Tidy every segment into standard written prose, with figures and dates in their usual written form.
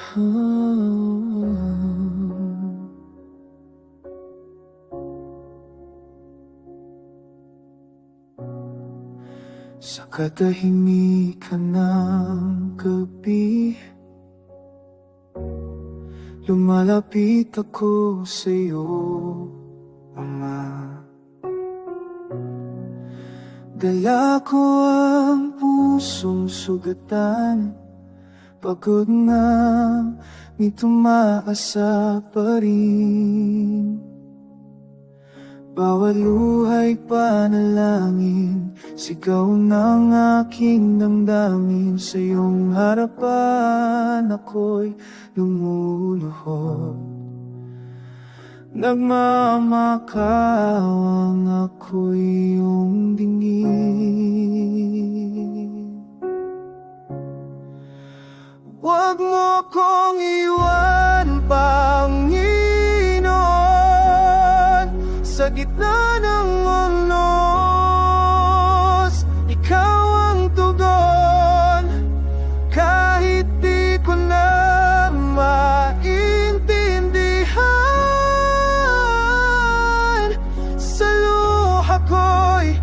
Sa katahimikan ng gabi, lumalapit ako sa'yo, Ama. Dala ko ang pusong sugatan, pagod na, may tumaasa pa rin. Bawat luha'y panalangin, sigaw ng aking damdamin. Sa iyong harapan ako'y lumuluhod, nagmamakawang ako'y iyong dingin. Huwag mo kong iwan, Panginoon, sa gitna ng unos. Ikaw ang tugon, kahit di ko na maintindihan. Sa luha ko'y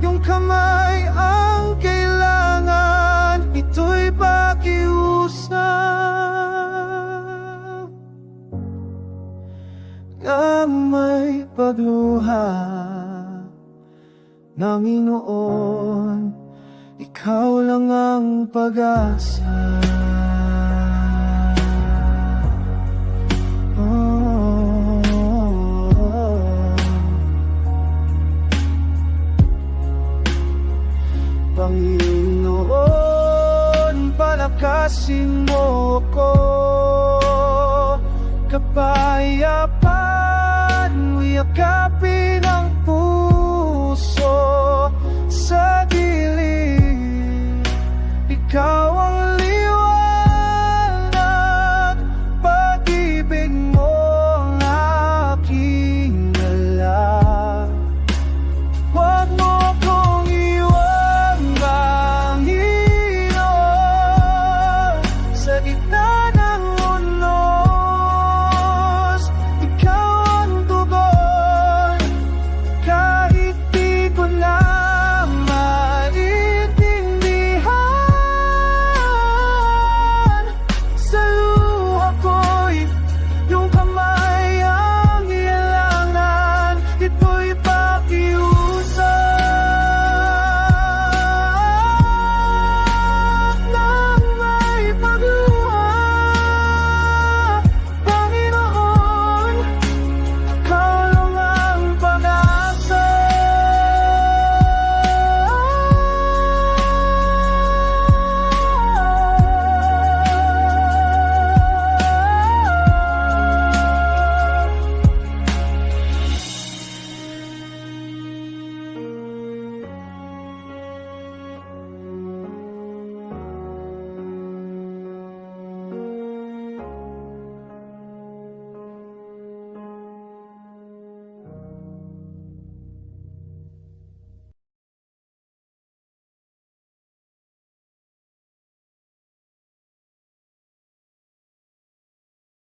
iyong kamay ang kailangan, ito'y pakiusap na may pagluha. Panginoon, ikaw lang ang pag-asa. Panginoon, palakasin mo ako, kapayapaan, yakapin ang